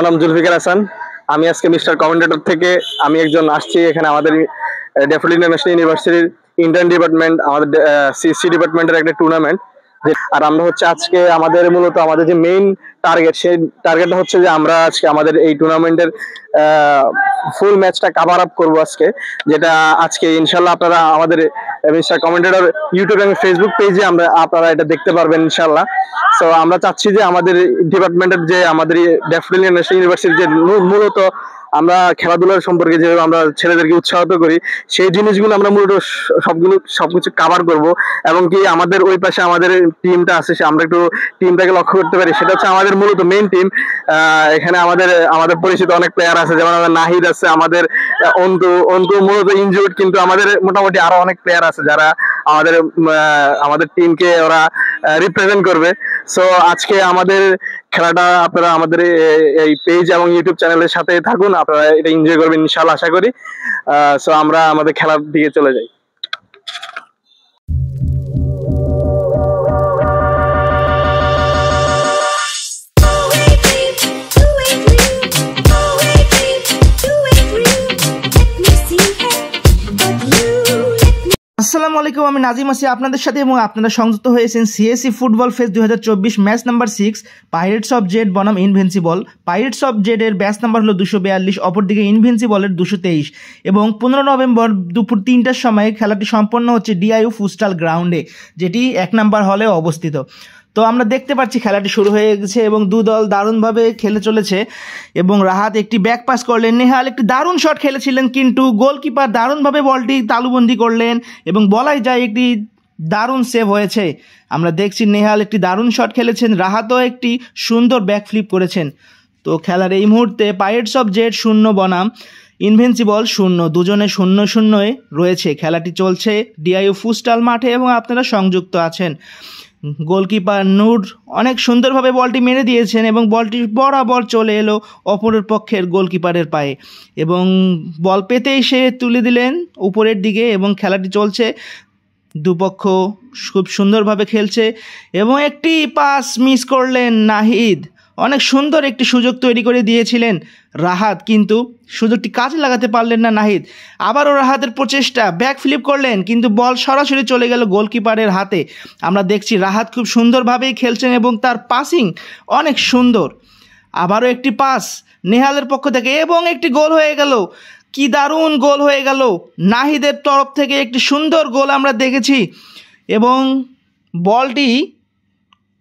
আমার নাম জুলফিকার হাসান। আমি আজকে মিস্টার কমেন্টেটর থেকে আমি একজন আসছি এখানে আমাদের ড্যাফোডিল ইন্টারন্যাশনাল ইউনিভার্সিটির ইন্টার্ন ডিপার্টমেন্ট, আমাদের সিএসসি ডিপার্টমেন্টের একটা টুর্নামেন্ট। আর আমরা হচ্ছে আজকে আমাদের মূলত আমাদের যে মেইন টার্গেট, সেই টার্গেটটা হচ্ছে যে আমরা আজকে আমাদের এই টুর্নামেন্টের ফুল ম্যাচটা কভার আপ করবো আজকে, যেটা আজকে ইনশাল্লাহ আপনারা আমাদের মিস্টার কমেন্টেটর ইউটিউব এবং ফেসবুক পেজে আপনারা এটা দেখতে পারবেন ইনশাল্লাহ। সো আমরা চাচ্ছি যে আমাদের ডিপার্টমেন্টের যে আমাদের ড্যাফোডিল ইন্টারন্যাশনাল ইউনিভার্সিটির যে মূলত আমরা খেলাধুলার সম্পর্কে যেভাবে আমরা ছেলেদেরকে উৎসাহিত করি, সেই জিনিসগুলো আমরা মূলত সবকিছু কভার করব। এবং কি আমাদের ওই পাশে আমাদের টিমটা আছে, আমরা একটু টিমটাকে লক্ষ্য করতে পারি, সেটা হচ্ছে আমাদের মূলত মেইন টিম। এখানে আমাদের পরিচিত অনেক প্লেয়ার আছে, যেমন আমাদের নাহিদ আছে, আমাদের অন্তু মূলত ইনজুর্ড, কিন্তু আমাদের মোটামুটি আরো অনেক প্লেয়ার আছে যারা আমাদের টিমকে ওরা রিপ্রেজেন্ট করবে। সো আজকে আমাদের খেলাটা আপনারা আমাদের এই পেজ এবং ইউটিউব চ্যানেলের সাথে থাকুন, আপনারা এটা এনজয় করবেন ইনশাআল্লাহ আশা করি। সো আমরা আমাদের খেলার দিকে চলে যাই। আসসালামু আলাইকুম, আমি নাজিম আছি আপনাদের সাথে এবং আপনারা সংযুক্ত হয়েছেন CSC football fest 2024 match number 6 Pirates of Z বনাম ইনভিনসিবল। পাইরেটস অফ জেডের ব্যাচ নাম্বার হলো 242, অপরদিকে ইনভিনসিবলের 223। এবং 15 নভেম্বর দুপুর 3টার সময় খেলাটি সম্পন্ন হচ্ছে ডিআইইউ ফুটসাল গ্রাউন্ডে, যেটি 1 নম্বর হলে অবস্থিত। তো আমরা দেখতে পাচ্ছি খেলাটি শুরু হয়ে গেছে এবং দু দল দারুণভাবে খেলে চলেছে। এবং রাহাত একটি ব্যাক পাস করলেন, নেহাল একটি দারুণ শট খেলেছিলেন, কিন্তু গোলকিপার দারুণভাবে বলটি তালুবন্দি করলেন এবং বলাই যায় একটি দারুণ সেভ হয়েছে। আমরা দেখছি নেহাল একটি দারুণ শট খেলেছেন, রাহাতও একটি সুন্দর ব্যাক ফ্লিপ করেছেন। তো খেলার এই মুহূর্তে পাইরেটস অফ জেড 0 বনাম ইনভিনসিবল 0, দুজনে 0-0 রয়েছে। খেলাটি চলছে ডিআইইউ ফুটসাল মাঠে এবং আপনারা সংযুক্ত আছেন। গোলকিপার নূর অনেক সুন্দরভাবে বলটি মেরে দিয়েছেন এবং বলটি বরাবর চলে এলো অপরের পক্ষের গোলকিপারের পায়ে এবং বল পেতেই সে তুলে দিলেন উপরের দিকে। এবং খেলাটি চলছে, দুপক্ষ খুব সুন্দরভাবে খেলছে এবং একটি পাস মিস করলেন নাহিদ। অনেক সুন্দর একটি সুযোগ তৈরি করে দিয়েছিলেন রাহাত, কিন্তু সুযোগটি কাজে লাগাতে পারলেন না নাহিদ। আবারও রাহাতের প্রচেষ্টা, ব্যাক ফ্লিপ করলেন, কিন্তু বল সরাসরি চলে গেল গোলকিপারের হাতে। আমরা দেখছি রাহাত খুব সুন্দরভাবেই খেলছেন এবং তার পাসিং অনেক সুন্দর। আবারও একটি পাস নেহালের পক্ষ থেকে এবং একটি গোল হয়ে গেল। কি দারুণ গোল হয়ে গেল! নাহিদের তরফ থেকে একটি সুন্দর গোল আমরা দেখেছি এবং বলটি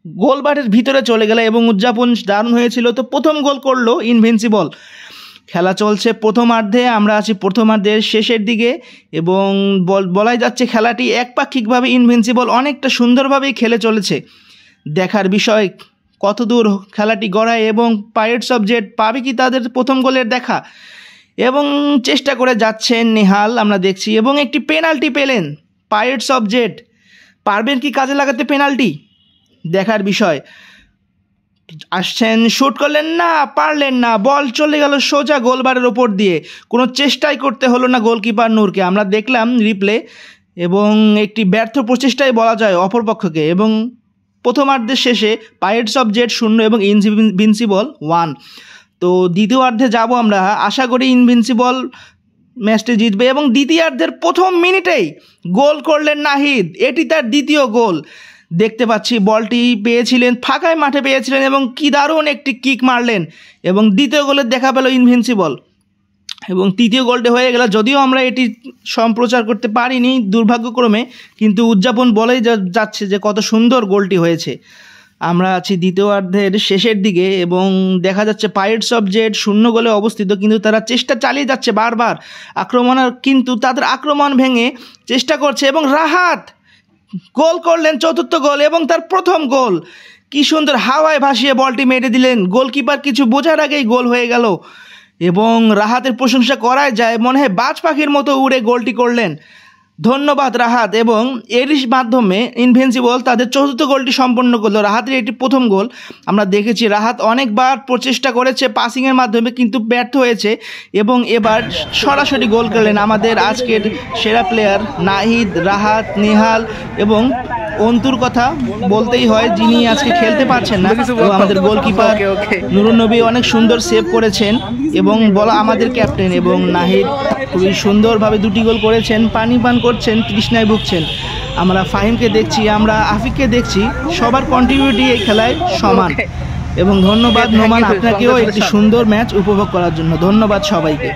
গোলবারের ভিতরে চলে গেল এবং উদযাপন দারুণ হয়েছিল। তো প্রথম গোল করলো ইনভিনসিবল। খেলা চলছে প্রথমার্ধে, আমরা আছি প্রথমার্ধের শেষের দিকে এবং বলাই যাচ্ছে খেলাটি একপাক্ষিকভাবে ইনভিনসিবল অনেকটা সুন্দরভাবেই খেলে চলেছে। দেখার বিষয় কতদূর খেলাটি গড়ায় এবং পাইরেটস অফ জেড পাবে কি তাদের প্রথম গোলের দেখা, এবং চেষ্টা করে যাচ্ছেন নেহাল আমরা দেখছি। এবং একটি পেনাল্টি পেলেন পাইরেটস অফ জেড, পারবেন কি কাজে লাগাতে পেনাল্টি, দেখার বিষয়। আসছেন, শুট করলেন না, পারলেন না, বল চলে গেল সোজা গোলবারের ওপর দিয়ে। কোনো চেষ্টাই করতে হলো না গোলকিপার নূরকে, আমরা দেখলাম রিপ্লে, এবং একটি ব্যর্থ প্রচেষ্টাই বলা যায় অপরপক্ষকে। এবং প্রথমার্ধের শেষে পাইরেটস অফ জেড 0 এবং ইনভিনসিবল 1। তো দ্বিতীয়ার্ধে যাব আমরা, আশা করি ইনভিনসিবল ম্যাচটি জিতবে। এবং দ্বিতীয়ার্ধের প্রথম মিনিটেই গোল করলেন নাহিদ, এটি তার দ্বিতীয় গোল। দেখতে পাচ্ছি বলটি পেয়েছিলেন, ফাঁকায় মাঠে পেয়েছিলেন এবং কি দারুণ একটি কিক মারলেন এবং দ্বিতীয় গোলের দেখা পেল ইনভিনসিবল। এবং তৃতীয় গোলটি হয়ে গেল, যদিও আমরা এটি সম্প্রচার করতে পারিনি দুর্ভাগ্যক্রমে, কিন্তু উদযাপন বলেই যাচ্ছে যে কত সুন্দর গোলটি হয়েছে। আমরা আছি দ্বিতীয়ার্ধের শেষের দিকে এবং দেখা যাচ্ছে পাইরেটস অফ জেড 0 গোলে অবস্থিত, কিন্তু তারা চেষ্টা চালিয়ে যাচ্ছে বারবার আক্রমণের, কিন্তু তাদের আক্রমণ ভেঙে চেষ্টা করছে এবং রাহাত গোল করলেন, চতুর্থ গোল এবং তার প্রথম গোল। কি সুন্দর হাওয়ায় ভাসিয়ে বলটি মেরে দিলেন, গোলকিপার কিছু বোঝার আগেই গোল হয়ে গেল এবং রাহাতের প্রশংসা করাই যায়, মনে হয় বাজ পাখির মতো উড়ে গোলটি করলেন। ধন্যবাদ রাহাত। এবং এরই মাধ্যমে ইনভিনসিবল তাদের চতুর্থ গোলটি সম্পন্ন করলো। রাহাতের এটি প্রথম গোল। আমরা দেখেছি রাহাত অনেকবার প্রচেষ্টা করেছে পাসিংয়ের মাধ্যমে, কিন্তু ব্যর্থ হয়েছে এবং এবার সরাসরি গোল করলেন আমাদের আজকের সেরা প্লেয়ার নাহিদ, রাহাত, নেহাল এবং অন্তুর কথা বলতেই হয়, যিনি আজকে খেলতে পারছেন না। এবং আমাদের গোলকিপার নুরুন নবী অনেক সুন্দর সেভ করেছেন এবং বলা আমাদের ক্যাপ্টেন এবং নাহিদ খুবই সুন্দরভাবে দুটি গোল করেছেন। পানি পান করছেন, তৃষ্ণায় ভুগছেন। আমরা ফাহিমকে দেখছি, আমরা আফিককে দেখছি, সবার কন্ট্রিবিউটি এই খেলায় সমান। এবং ধন্যবাদ নোমান আপনাকেও একটি সুন্দর ম্যাচ উপভোগ করার জন্য। ধন্যবাদ সবাইকে।